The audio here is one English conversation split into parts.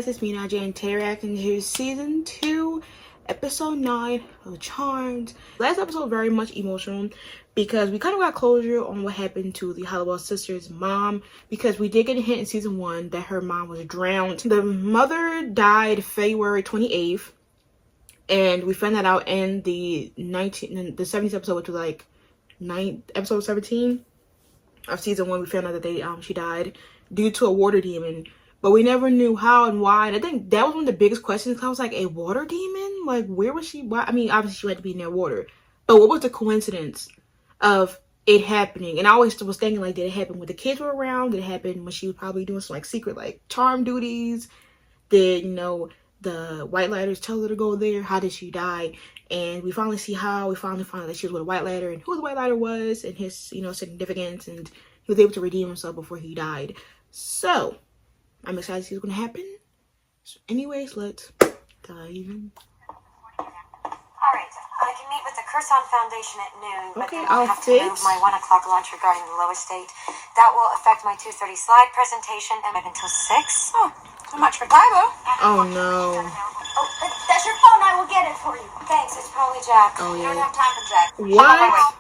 guys, it's me Naja and today reacting to season 2 episode 9 of Charmed. Last episode was very much emotional because we kind of got closure on what happened to the Halliwell sisters' mom, because we did get a hint in season 1 that her mom was drowned. The mother died February 28th, and we found that out in the 70th episode, which was like episode 17 of season 1. We found out that she died due to a water demon. But we never knew how and why. And I think that was one of the biggest questions. I was like, a water demon? Like, where was she? Why? I mean, obviously she had to be near water. But what was the coincidence of it happening? And I always was thinking, like, did it happen when the kids were around? Did it happen when she was probably doing some, like, secret, like, charm duties? Did, you know, the White Lighters tell her to go there? How did she die? And we finally see how. We finally found out that she was with a White Lighter and who the White Lighter was and his, you know, significance. And he was able to redeem himself before he died. So I'm excited to see what's going to happen. So anyways, let's dive in. Alright, I can meet with the Curson Foundation at noon, but Okay, then I'll have to move my 1 o'clock lunch regarding the low estate. That will affect my 2:30 slide presentation and until 6. Oh, so much for Tybo. Oh no. Oh, that's your phone. I will get it for you. Thanks, it's probably Jack. Oh, I don't yeah. have time for Jack. What?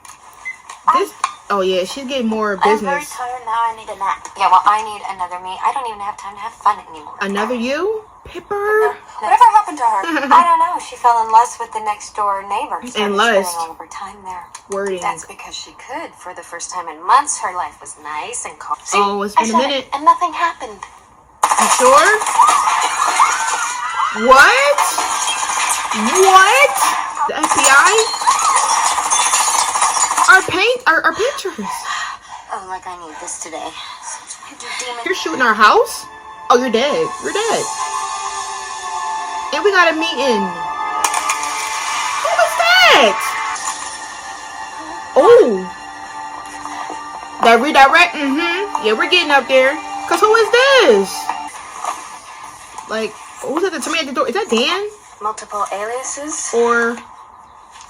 This, oh yeah, she's getting more business. I'm very tired now. I need a nap. Yeah, well, I need another me. I don't even have time to have fun anymore. Another you? Pipper? Whatever happened to her? I don't know. She fell in lust with the next door neighbor. And lust. Spending all of her time there. Wording. That's because she could. For the first time in months, her life was nice and calm. See, Oh, it's been a minute. And nothing happened. You sure? What? What? The FBI? Our pictures. Oh, like I need this today. You're shooting our house? Oh, you're dead. You're dead. And we got a meeting. Who was that? Oh. That redirect? Mm-hmm. Yeah, we're getting up there. Cause who is this? Like, who's at the to me at the door? Is that Dan? Multiple aliases? Or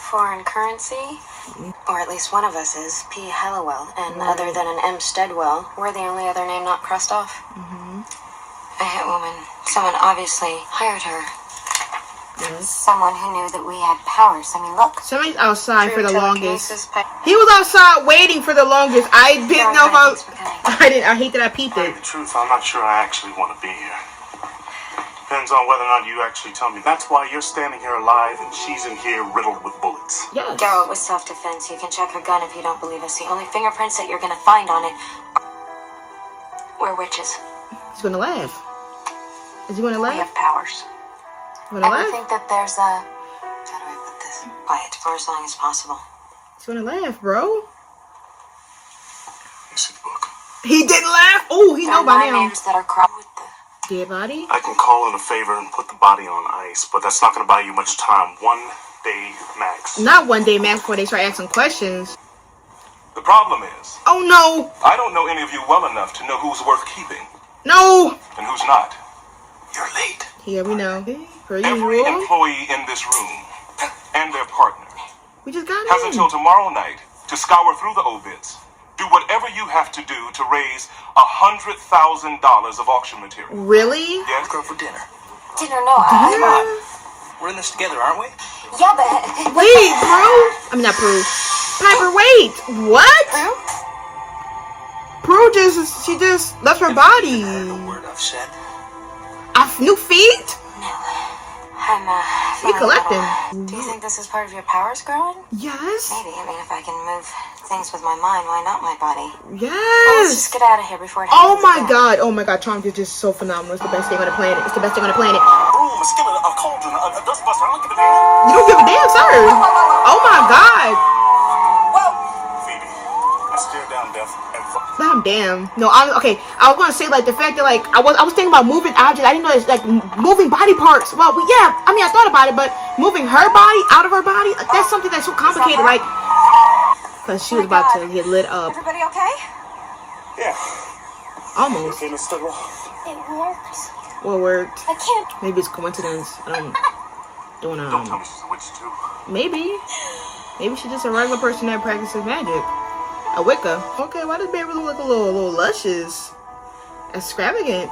foreign currency? Or at least one of us is P. Halliwell, and other than an M. Steadwell, we're the only other name not crossed off. A hit woman. Someone obviously hired her. yes. Someone who knew that we had powers. I mean, look. Somebody's outside for the longest. Telekinesis, He was outside waiting for the longest. I didn't know if I hate that I peeped To tell it. you the truth, I'm not sure I actually want to be here. Depends on whether or not you actually tell me. That's why you're standing here alive and she's in here riddled with bullets. Yes. Daryl, it was self-defense. You can check her gun if you don't believe us. The only fingerprints that you're going to find on it were witches. He's gonna laugh. Is he gonna We laugh? have powers. He's gonna And we laugh? think that there's a... How do I put this? Quiet for as long as possible. He's gonna laugh, bro. You see the book? He didn't laugh. Oh, he There know are by 9 now. names that are crossed with the... Dead body? I can call in a favor and put the body on ice, but that's not going to buy you much time. 1 day max. Not one day, man, before they start asking questions. The problem is, Oh no. I don't know any of you well enough to know who's worth keeping No. and who's not. You're late. Here we know. Per Every usual. employee in this room and their partner We just got has in. until tomorrow night to scour through the obits. Do whatever you have to do to raise $100,000 of auction material. Really? Yes? Go for dinner. Dinner, no. We're in this together, aren't we? Yeah, but... Wait, Prue. I mean, not Prue. Piper, wait. What? Prue she just left her body. The word I've said. New feet? I'm, We collecting. Do you think this is part of your powers growing? Yes. Maybe. I mean, if I can move things with my mind, why not my body? Well, let's Yes. just get out of here before it Oh happens my again. god. Oh my god. Charmed is just so phenomenal. It's the best thing on the planet. It's the best thing on the planet. Broom, a skillet, a cauldron, a dustbuster. I don't give a damn. You don't give a damn, sir. Oh my god. Phoebe, I stare down death and fuck. Damn. No, okay. I was gonna say like the fact that like I was thinking about moving objects. I didn't know it's like moving body parts. Well, yeah. I mean, I thought about it, but moving her body out of her body, like, that's something that's so complicated. Like, cause she was about to get lit up. Everybody okay? Yeah. Almost. Okay, Miss Studwell. It works. What worked? I can't. Maybe it's coincidence. Don't Don't tell me she's a witch too. Maybe she's just a regular person that practices magic. A Wicca. Okay, why does Beverly look a little luscious? Extravagant.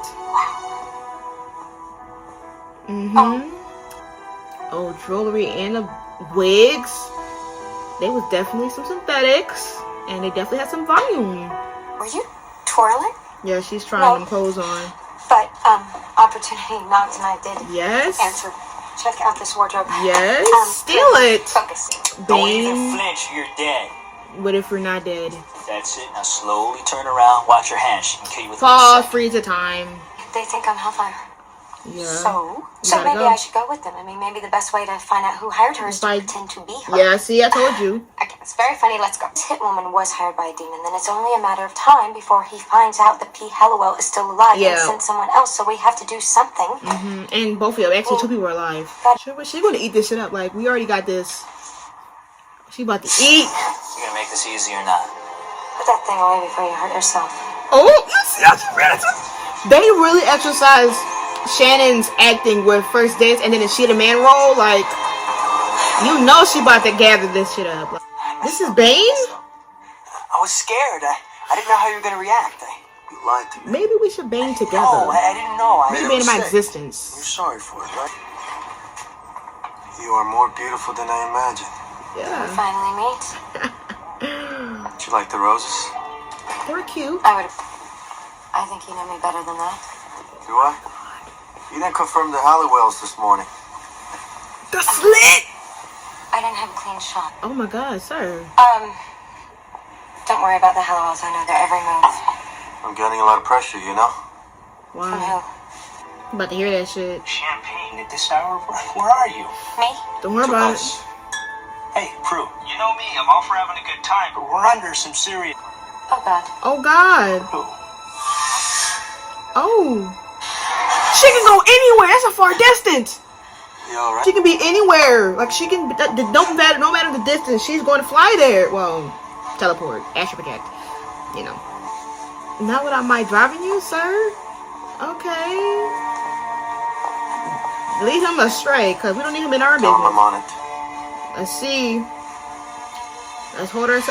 Oh, jewelry and the wigs. There was definitely some synthetics, and they definitely had some volume. Were you twirling? Yeah, she's trying them clothes on. But, opportunity knocks and I did answer. Check out this wardrobe. Yes. Steal it. Focus. Don't even flinch, you're dead. What if we're not dead? That's it. Now slowly turn around. Watch your hand. She can kill you with Pause. Freeze the time. They think I'm Hellfire. Yeah. So maybe I should go with them. I mean, maybe the best way to find out who hired her is to pretend to be her. Yeah, see, I told you. Okay, it's very funny. Let's go. This hit woman was hired by a demon. Then it's only a matter of time before he finds out that P. Hellowell is still alive and sent someone else. So we have to do something. And both of them, actually, 2 people are alive. She's gonna eat this shit up. Like, we already got this. She about to eat. You gonna make this easy or not? Put that thing away before you hurt yourself. Oh, you see how she ran it? They really exercise Shannon's acting with first dance, and then the she the man role. Like, you know she about to gather this shit up. Like, this is Bane? I was scared. I didn't know how you were gonna react. You lied to me. Maybe we should bang together. No, I didn't know. I made a mistake in my existence. You're sorry for it, right? You are more beautiful than I imagined. Yeah. We finally meet. Did you like the roses? They're cute. I think you know me better than that. Do I? You didn't confirm the Halliwells this morning. The slit! I didn't have a clean shot. Oh my god, sir. Don't worry about the Hellowells. I know their every move. I'm getting a lot of pressure, you know? Wow. From who? I'm about to hear that shit. Champagne at this hour? Where are you? Me? Don't worry about it. Hey, Prue. You know me. I'm all for having a good time, but we're under some serious... Oh, God. Oh, God. Who? Oh. She can go anywhere. That's a far distance. You alright? She can be anywhere. Like, she can... No matter the distance, she's going to fly there. Well, teleport. Astral project. You know. Not without my driving you, sir? Okay. Lead him astray, because we don't need him in our business. I'm on it. Let's see. Let's hold her.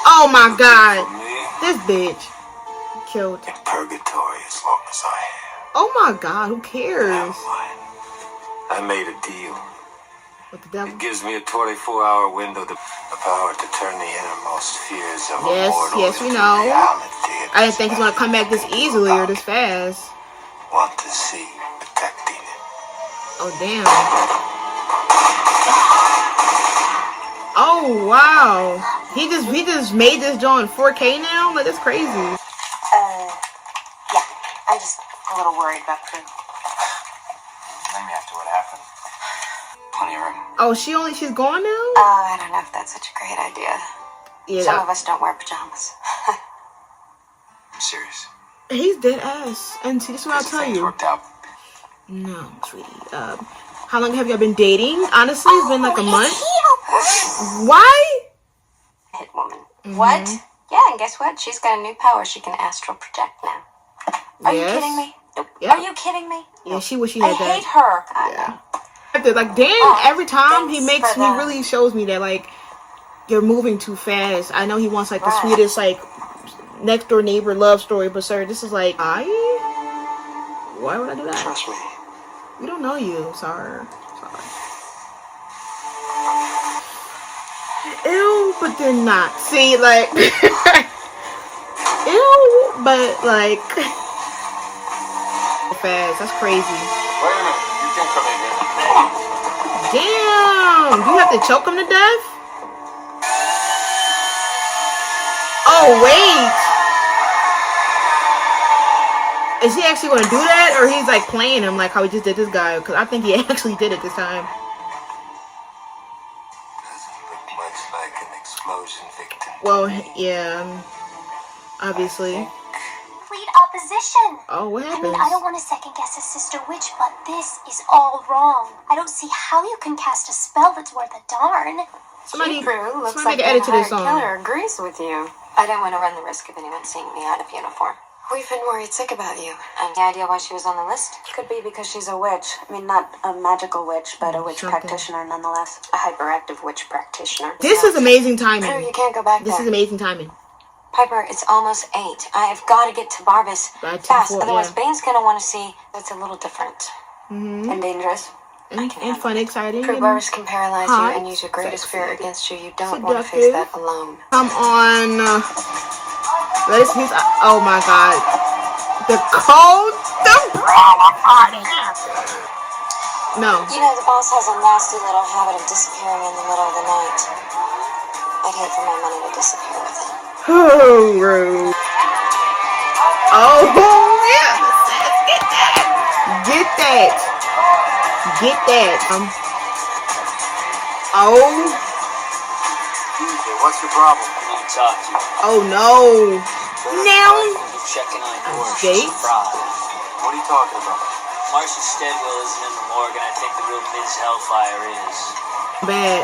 Oh my god. This bitch. Killed. In purgatory as long as I am. Oh my god, who cares? I made a deal. With the devil? It gives me a 24-hour window to the power to turn the innermost fears of a mortal yes, we into know. reality. I didn't think he's gonna come back this easily or this fast. Want to see protecting it. Oh damn. Oh wow. He just made this joint 4K now? Like, that's crazy. Yeah. I'm just a little worried about Prue. Blame me after what happened. Plenty of room. Oh, she's gone now? I don't know if that's such a great idea. Yeah. Some of us don't wear pajamas. I'm serious. He's dead ass. And see, this is what I'll tell you. Worked out. No, sweetie. How long have y'all been dating? Honestly, it's been like a month. Why? Hit woman. What? Yeah, and guess what? She's got a new power. She can astral project now. Are you kidding me? Nope. Yep. Are you kidding me? Yeah, she wish she had that. I hate her. Yeah. Like, Dan, every time he that. really shows me that, like, you're moving too fast. I know he wants, like, the sweetest, like, next door neighbor love story, but sir, this is like, why would I do that? Trust me. We don't know you, sorry. Ew, but they're not. See, like, ew, but like, fast. That's crazy. Wait a minute. You can't come in here. Damn, you have to choke him to death? Oh wait, is he actually going to do that, or he's like playing him like how he just did this guy? Because I think he actually did it this time. Like an explosion victim. Well, yeah, obviously. Complete opposition. Oh, what I happens? mean, I don't want to second guess a sister witch, but this is all wrong. I don't see how you can cast a spell that's worth a darn. Somebody Looks make like an edit to the this song. killer agrees with you. I don't want to run the risk of anyone seeing me out of uniform. We've been worried sick about you. And the idea why she was on the list? Could be because she's a witch. I mean, not a magical witch, but a witch practitioner nonetheless. A hyperactive witch practitioner. This is amazing timing. Prue, you can't go back This there. is amazing timing. Piper, it's almost 8. I've got to get to Barbas By fast, 10:04, otherwise yeah. Bane's gonna want to see that's a little different. Mm-hmm. And dangerous. And fun, exciting. Prue, And Barbas can paralyze hot, you and use your greatest sexy, fear against you. You don't want to face seductive. that alone. Come on. Let's use. Oh my god. The cold. No. You know, the boss has a nasty little habit of disappearing in the middle of the night. I'd hate for my money to disappear with it. Oh, rude. Oh, yeah. Get that. Get that. Oh. Tuesday, what's your problem? I need to talk to you. Oh, no. Now. Checking on yours. Jake? What are you talking about? Marcia Steadwell isn't in the morgue, and I think the real Ms. Hellfire is. Bad.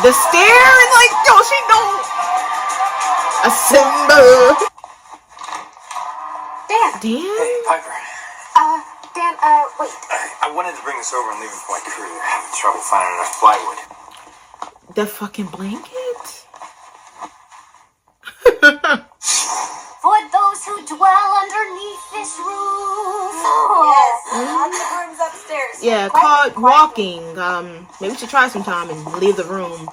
The stairs, like, yo, she don't. A symbol. Dan! Damn. Hey, Piper. Dan, wait. I wanted to bring this over and leave it for my crew. They're having trouble finding enough plywood. The fucking blanket. For those who dwell underneath this roof. Yes, lots of rooms upstairs. Yeah, called walking. Maybe we should try sometime and leave the room,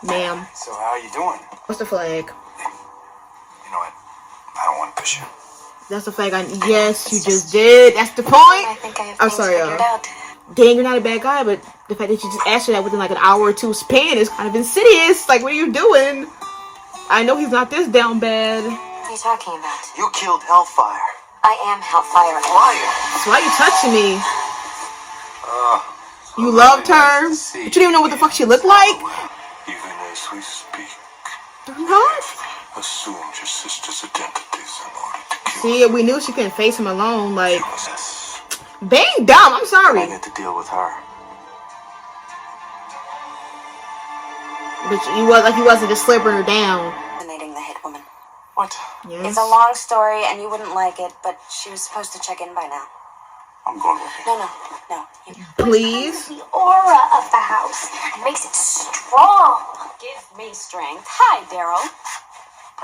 ma'am. So how are you doing? What's the flag? You know what? I don't want to push you. That's the flag. Yes, you just did. That's the point. I think I have I'm things sorry, figured y'all. out. Dang, you're not a bad guy, but the fact that you just asked her that within like an hour or two span is kind of insidious. Like, what are you doing? I know he's not this down bad. What are you talking about? You killed Hellfire. I am Hellfire. Liar. So why are you touching me? You Well, loved really her, nice to see but you didn't even know what the fuck she looked like? Even as we speak, Huh? assumed your sister's identities in order to kill See, we knew she couldn't face him alone. Like, us. bang dumb. I'm I sorry. get to deal with her. But you was like, he wasn't just slipping her down. Eliminating the hit woman. What? Yes. It's a long story and you wouldn't like it, but she was supposed to check in by now. I'm going with you. No. Please. The aura of the house makes it strong. Give me strength. Hi, Daryl.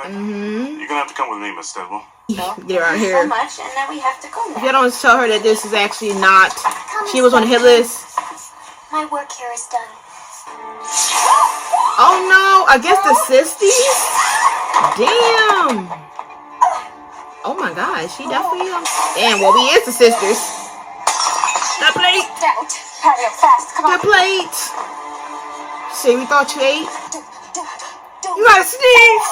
Mm-hmm. You're gonna have to come with me, Miss Steadwell. Get her out So here. much, and now we have to go If now. you don't tell her that this is actually not, she was on the hit list. My work here is done. Oh no, against the sisters? Damn. Oh my god, she definitely. Damn, well, we is the sisters. The plate. Out. Patio, fast. Come The on. plate. See, we thought you ate. Don't. You gotta sneeze.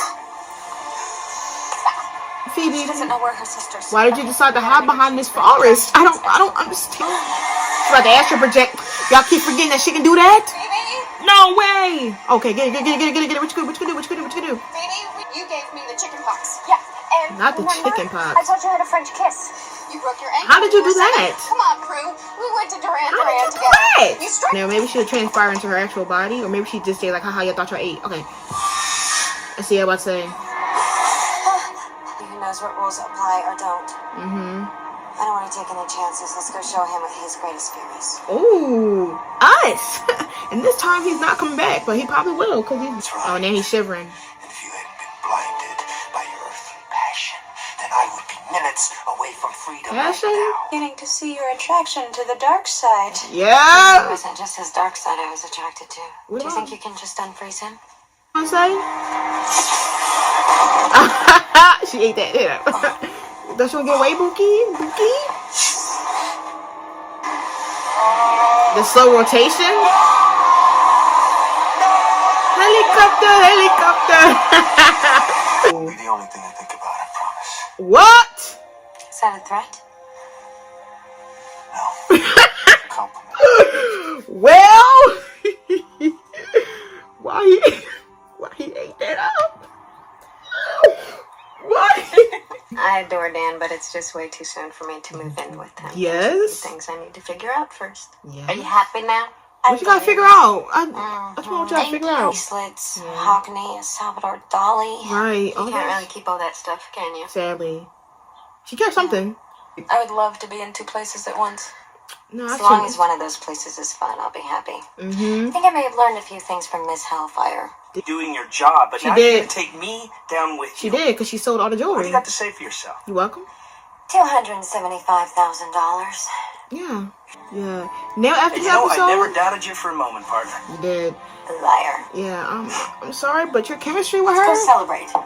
Phoebe, She doesn't know where her sister's. why did you decide to hide behind this forest? I don't understand. She's about to astral project. Y'all keep forgetting that she can do that? Baby, No way. Okay, get it. What you gonna do? baby, you gave me the chicken pox. Yeah. And Not the remember, chicken pox. I taught you how to French kiss. You broke your ankle. How did you do were seven. that? Come on, Prue. We went to Duran How did you do together. that? You struck. Now, maybe she would transpire into her actual body, or maybe she'd just say, like, haha, you thought y'all ate. Okay. Let's see what I'm about to say. Who knows what rules apply or don't. Mm-hmm. I don't want to take any chances. Let's go show him what his greatest fear is. Ooh, us. And this time he's not coming back, but he probably will, because he's... Oh, now he's shivering. And if you hadn't been blinded by your earthly passion, then I would be minutes away from freedom Passion? right now. Beginning to see your attraction to the dark side. It Yeah. wasn't just his dark side I was attracted to. What Do you about- think you can just unfreeze him? What I'm saying? She ate that. Yeah. Don't you want to get away, Bookie? The slow rotation? Helicopter! It'll be the only thing I think about, I promise. What? Is that a threat? No. Compliment. Well, why he ate that up? Why? I adore Dan, but it's just way too soon for me to move in with him. Yes? There's a few things I need to figure out first. Yeah. Are you happy now? What you gotta figure out? That's what I'm trying to figure out. Bracelets, Hockney, Salvador Dali. Right. You Oh, can't really keep all that stuff, can you? sadly. She kept something. I would love to be in two places at once. No, As long as one of those places is fun, I'll be happy. I think I may have learned a few things from Miss Hellfire. Doing your job, but now you're going to take me down with you. She did, because she sold all the jewelry. What do you got to say for yourself? You're welcome. $275,000. Yeah. Yeah. Now after this I episode, never doubted you for a moment, partner. you did. Liar. Yeah, I'm sorry, but your chemistry with Let's go her celebrate. Partner.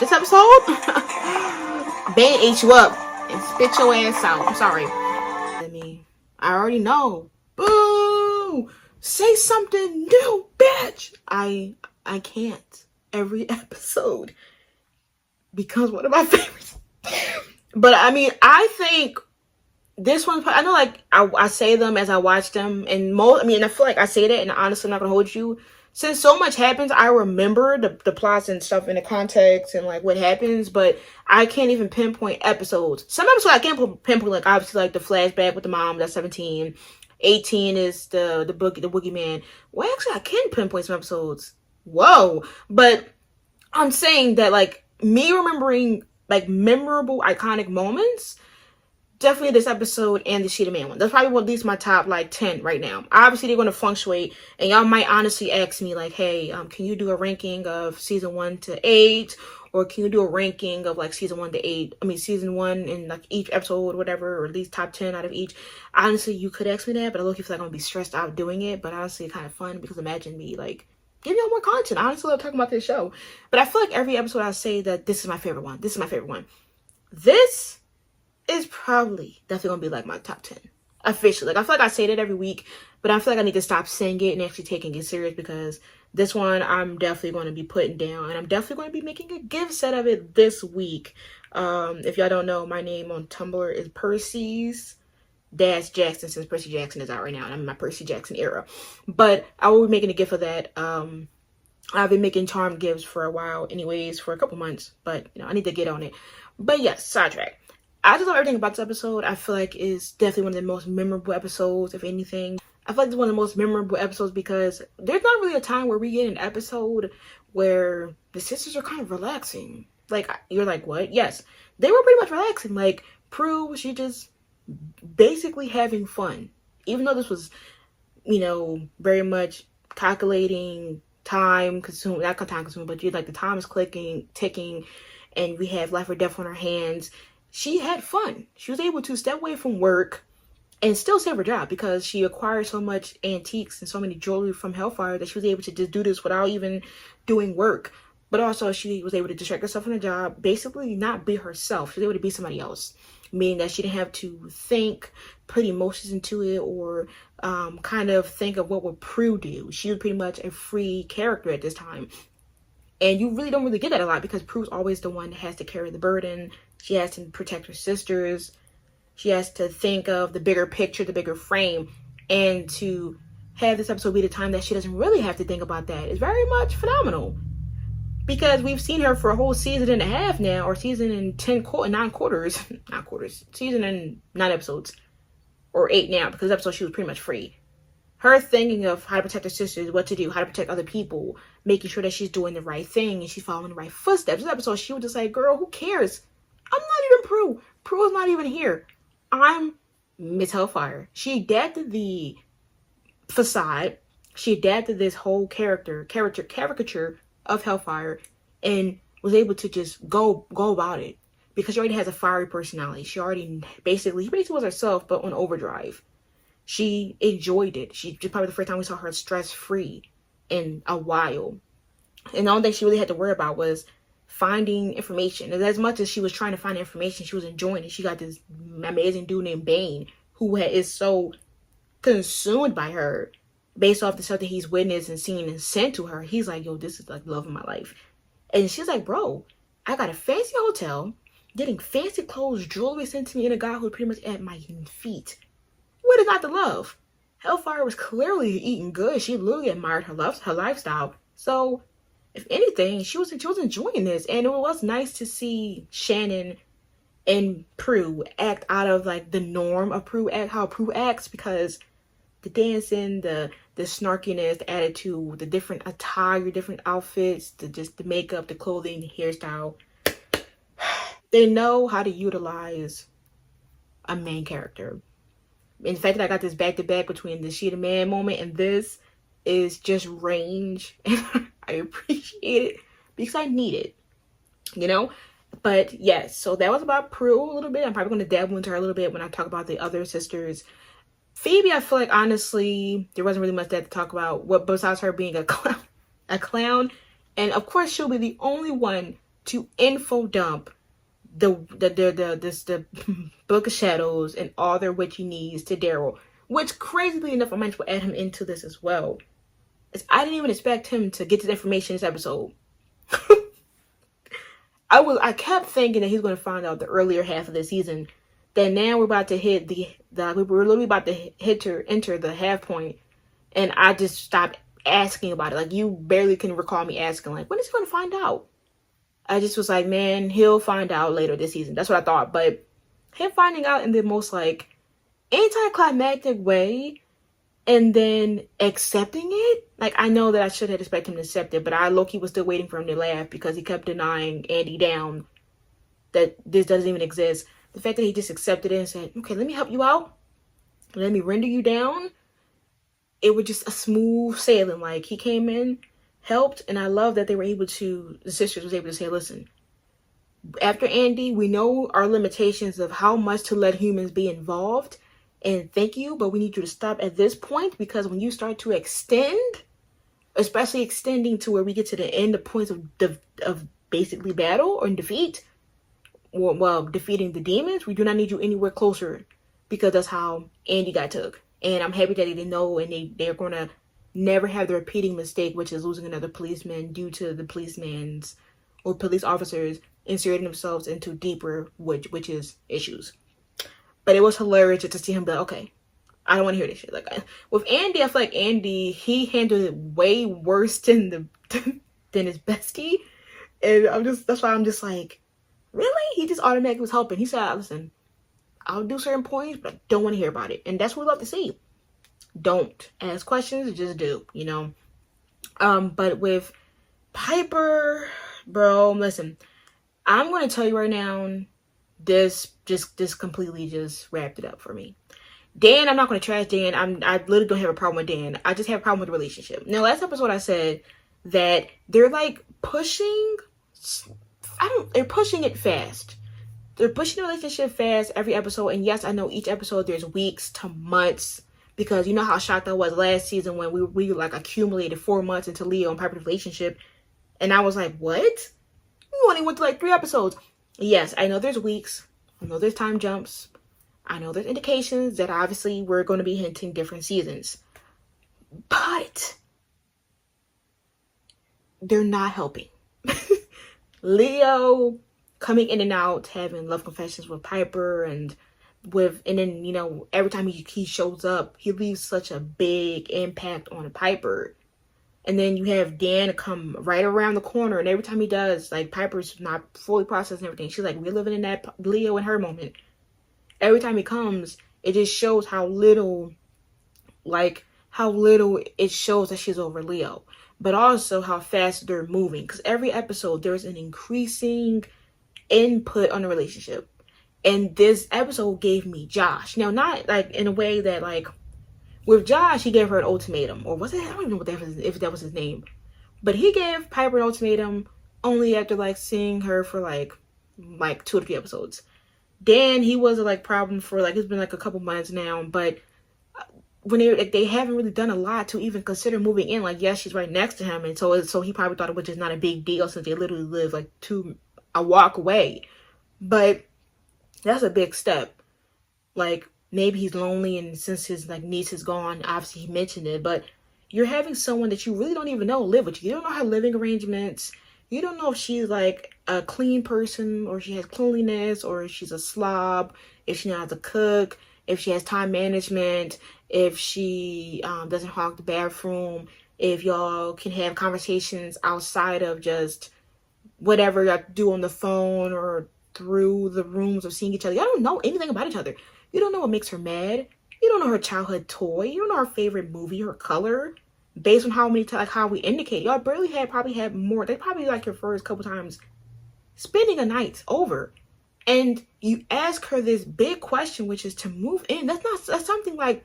this episode, Ben ate you up and spit your ass out. I'm sorry. I already know. Boo! Say something new, bitch. I can't. Every episode becomes one of my favorites. But I mean, I think this one, I know, like, I say them as I watch them, and I feel like I say that, and honestly, I'm not gonna hold you. Since so much happens, I remember the plots and stuff in the context and like what happens, but I can't even pinpoint episodes. Some episodes I can't pinpoint, like obviously like the flashback with the mom, that's 17. 18 is the boogeyman. Well, actually, I can pinpoint some episodes. Whoa. But I'm saying that, like, me remembering like memorable, iconic moments, definitely this episode and the Cheetah Man one. That's probably at least my top like 10 right now. Obviously, they're going to fluctuate, and y'all might honestly ask me like, hey, can you do a ranking of season 1 to 8, or can you do a ranking of like season 1 to 8? I mean, season 1 and like each episode or whatever, or at least top 10 out of each. Honestly, you could ask me that, but I look feel like I'm gonna be stressed out doing it. But honestly, it's kind of fun because imagine me like giving y'all more content. Honestly, I'm talking about this show, but I feel like every episode I say that this is my favorite one. This is my favorite one. This is probably definitely gonna be like my top 10 officially. Like, I feel like I say that every week, but I feel like I need to stop saying it and actually taking it serious, because this one I'm definitely going to be putting down, and I'm definitely going to be making a gift set of it this week. If y'all don't know, my name on Tumblr is Percy's Jackson, since Percy Jackson is out right now and I'm in my Percy Jackson era. But I will be making a gift of that. I've been making charm gifts for a while anyways, for a couple months, but I need to get on it. But yes, sidetrack. I just love everything about this episode. I feel like it's definitely one of the most memorable episodes, if anything. I feel like it's one of the most memorable episodes because there's not really a time where we get an episode where the sisters are kind of relaxing. Like, you're like, what? Yes, they were pretty much relaxing. Like, Prue, she just basically having fun. Even though this was, very much calculating time consuming, not time consuming, but like the time is ticking, and we have life or death on our hands. She had fun. She was able to step away from work and still save her job, because she acquired so much antiques and so many jewelry from Hellfire that she was able to just do this without even doing work. But also, she was able to distract herself from the job, basically not be herself. She was able to be somebody else, meaning that she didn't have to think, put emotions into it, or kind of think of what would Prue do. She was pretty much a free character at this time. And you really don't really get that a lot, because Prue's always the one that has to carry the burden. She has to protect her sisters. She has to think of the bigger picture, the bigger frame. And to have this episode be the time that she doesn't really have to think about that is very much phenomenal. Because we've seen her for a whole season and a half now, or season and 9 quarters. Not quarters. Season and 9 episodes. Or 8 now, because this episode she was pretty much free. Her thinking of how to protect her sisters, what to do, how to protect other people, making sure that she's doing the right thing and she's following the right footsteps. This episode, she was just like, girl, who cares? I'm not even Prue. Prue is not even here. I'm Miss Hellfire. She adapted the facade. She adapted this whole caricature of Hellfire, and was able to just go about it, because she already has a fiery personality. She basically was herself, but on overdrive. She enjoyed it. She just probably the first time we saw her stress-free in a while. And the only thing she really had to worry about was finding information. And as much as she was trying to find information, she was enjoying it. She got this amazing dude named Bane, who is so consumed by her based off the stuff that he's witnessed and seen and sent to her. He's like, yo, this is like love of my life. And she's like, bro, I got a fancy hotel, getting fancy clothes, jewelry sent to me, and a guy who's pretty much at my feet. What is not to love? Hellfire was clearly eating good. She literally admired her lifestyle. So, if anything, she was enjoying this. And it was nice to see Shannon and Prue act out of like the norm of how Prue acts, because the dancing, the snarkiness, the attitude, the different attire, different outfits, the makeup, the clothing, the hairstyle. They know how to utilize a main character. In fact, that I got this back to back between the she the man moment and this is just range, and I appreciate it because I need it, you know. But yes, so that was about Prue a little bit. I'm probably going to dabble into her a little bit when I talk about the other sisters. Phoebe, I feel like honestly there wasn't really much that to talk about. What besides her being a clown, and of course she'll be the only one to info dump the Book of Shadows and all their witchy needs to Daryl, which crazily enough I might as well add him into this as well. I didn't even expect him to get this information this episode. I kept thinking that he's going to find out the earlier half of the season. That now we're about to hit we're literally about to enter the half point, and I just stopped asking about it. Like, you barely can recall me asking, like, when is he going to find out? I just was like, man, he'll find out later this season. That's what I thought. But him finding out in the most like anticlimactic way and then accepting it, like, I know that I should have expected him to accept it, but I low-key was still waiting for him to laugh because he kept denying Andy down that this doesn't even exist. The fact that he just accepted it and said, okay, let me help you out, let me render you down, it was just a smooth sailing. Like, he came in, helped, and I love that they were able to, the sisters was able to say, listen, after Andy, we know our limitations of how much to let humans be involved, and thank you, but we need you to stop at this point, because when you start to extend, especially extending to where we get to the end, the points of basically battle or defeat, well, defeating the demons, we do not need you anywhere closer, because that's how Andy got took. And I'm happy that they didn't know, and they're going to never have the repeating mistake, which is losing another policeman due to the policeman's or police officers inserting themselves into deeper witches issues. But it was hilarious just to see him be like, okay, I don't want to hear this shit. Like, with Andy, I feel like Andy, he handled it way worse than his bestie. And that's why I'm just like, really? He just automatically was helping. He said, listen, I'll do certain points, but I don't want to hear about it. And that's what we love to see. Don't ask questions, just do, you know. But with Piper, bro, listen, I'm going to tell you right now, this completely just wrapped it up for me. Dan, I'm not going to trash Dan. I literally don't have a problem with Dan. I just have a problem with the relationship. Now, last episode I said that they're like pushing, they're pushing it fast. They're pushing the relationship fast every episode. And yes, I know each episode there's weeks to months, because you know how shocked I was last season when we like accumulated 4 months into Leo and Piper's relationship. And I was like, what? You only went to like 3 episodes. Yes, I know there's weeks. I know there's time jumps. I know there's indications that obviously we're going to be hinting different seasons. But they're not helping. Leo coming in and out, having love confessions with Piper, and then, you know, every time he shows up, he leaves such a big impact on Piper. And then you have Dan come right around the corner, and every time he does, like, Piper's not fully processing everything. She's like, we're living in that Leo and her moment. Every time he comes, it just shows how little it shows that she's over Leo. But also how fast they're moving. Because every episode, there's an increasing input on the relationship. And this episode gave me Josh. Now, not like in a way that, like, with Josh, he gave her an ultimatum. Or was it? I don't even know if that was his name. But he gave Piper an ultimatum only after, like, seeing her for, like 2 or 3 episodes. Dan, he was a, like, problem for, like, it's been, like, a couple months now. But when they haven't really done a lot to even consider moving in. Like, yes, she's right next to him. And so he probably thought it was just not a big deal since they literally live, like, a walk away. But that's a big step. Like, maybe he's lonely, and since his, like, niece is gone, obviously he mentioned it, but you're having someone that you really don't even know live with you. You don't know her living arrangements. You don't know if she's, like, a clean person, or she has cleanliness, or if she's a slob, if she knows how to cook, if she has time management, if she doesn't hog the bathroom, if y'all can have conversations outside of just whatever y'all do on the phone or through the rooms of seeing each other. Y'all don't know anything about each other. You don't know what makes her mad. You don't know her childhood toy. You don't know her favorite movie, her color, based on how many how we indicate. Y'all probably had more. They probably like your first couple times spending a night over. And you ask her this big question, which is to move in. That's something when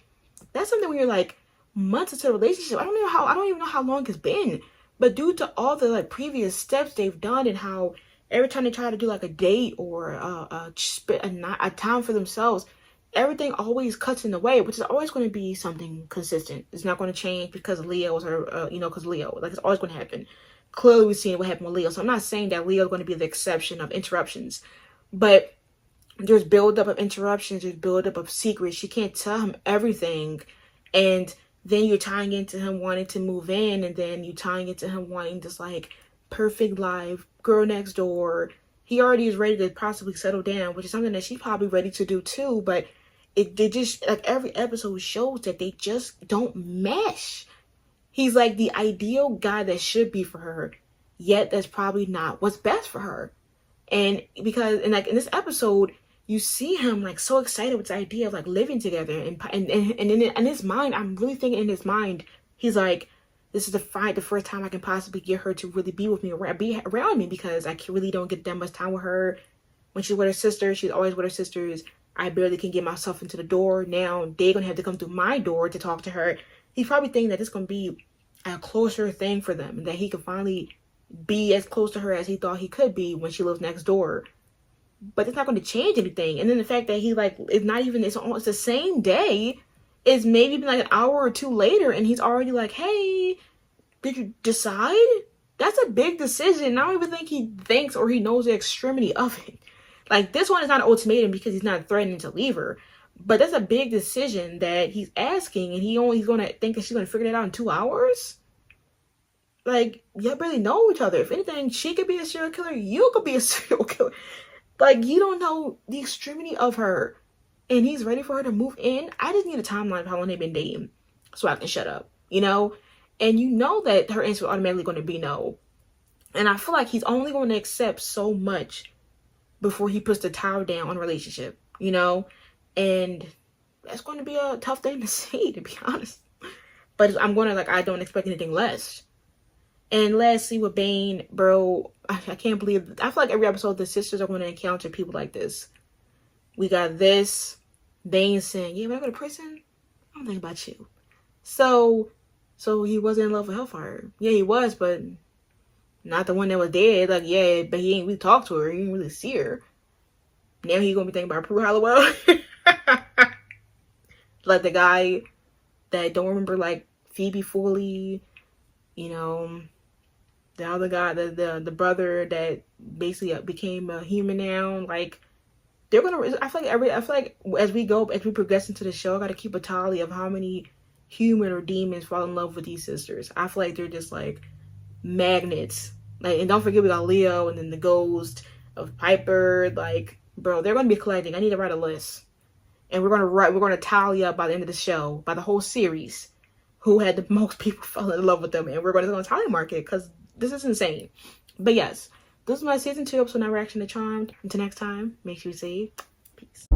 you're like months into a relationship. I don't even know how long it's been. But due to all the like previous steps they've done and how every time they try to do like a date or a time for themselves, everything always cuts in the way, which is always going to be something consistent. It's not going to change because Leo's or because Leo, like it's always going to happen. Clearly we've seen what happened with Leo. So I'm not saying that Leo's going to be the exception of interruptions, but there's buildup of interruptions, there's buildup of secrets. She can't tell him everything, and then you're tying into him wanting to move in, and then you tying into him wanting this like perfect life, girl next door. He already is ready to possibly settle down, which is something that she's probably ready to do too, but they just, like, every episode shows that they just don't mesh. He's like the ideal guy that should be for her, yet that's probably not what's best for her. And like in this episode, you see him like so excited with the idea of like living together, and in his mind, I'm really thinking in his mind, he's like, this is the first time I can possibly get her to really be with me or be around me, because I really don't get that much time with her. When she's with her sister, she's always with her sisters. I barely can get myself into the door. Now they're gonna have to come through my door to talk to her. He's probably thinking that it's gonna be a closer thing for them, and that he could finally be as close to her as he thought he could be when she lives next door. But it's not going to change anything. And then the fact that he like, it's almost the same day, is maybe been like an hour or two later, and he's already like, hey, did you decide? That's a big decision. I don't even think he thinks or he knows the extremity of it. Like, this one is not an ultimatum because he's not threatening to leave her, but that's a big decision that he's asking, and he's going to think that she's going to figure that out in 2 hours. Like, y'all barely know each other. If anything, she could be a serial killer, you could be a serial killer. Like, you don't know the extremity of her, and he's ready for her to move in. I just need a timeline of how long they've been dating so I can shut up, And you know that her answer is automatically going to be no. And I feel like he's only going to accept so much before he puts the towel down on a relationship, And that's going to be a tough thing to say, to be honest. But I don't expect anything less. And lastly, with Bane, bro, I can't believe, I feel like every episode the sisters are going to encounter people like this. We got this, Bane saying, yeah, when I go to prison, I don't think about you. So he wasn't in love with Hellfire. Yeah, he was, but not the one that was dead. Like, yeah, but he ain't really talk to her. He didn't really see her. Now he gonna be thinking about Prue Halliwell. Like the guy that don't remember, like, Phoebe fully, the other guy, the brother that basically became a human now. Like, they're gonna, I feel like as we progress into the show, I gotta keep a tally of how many human or demons fall in love with these sisters. I feel like they're just like magnets. Like, and don't forget, we got Leo, and then the ghost of Piper. Like, bro, they're gonna be collecting. I need to write a list, and we're gonna tally up by the end of the show, by the whole series, who had the most people fall in love with them, and we're gonna tally mark it, because this is insane. But yes, this is my season 2 episode 9 reaction to Charmed. Until next time, make sure you say peace.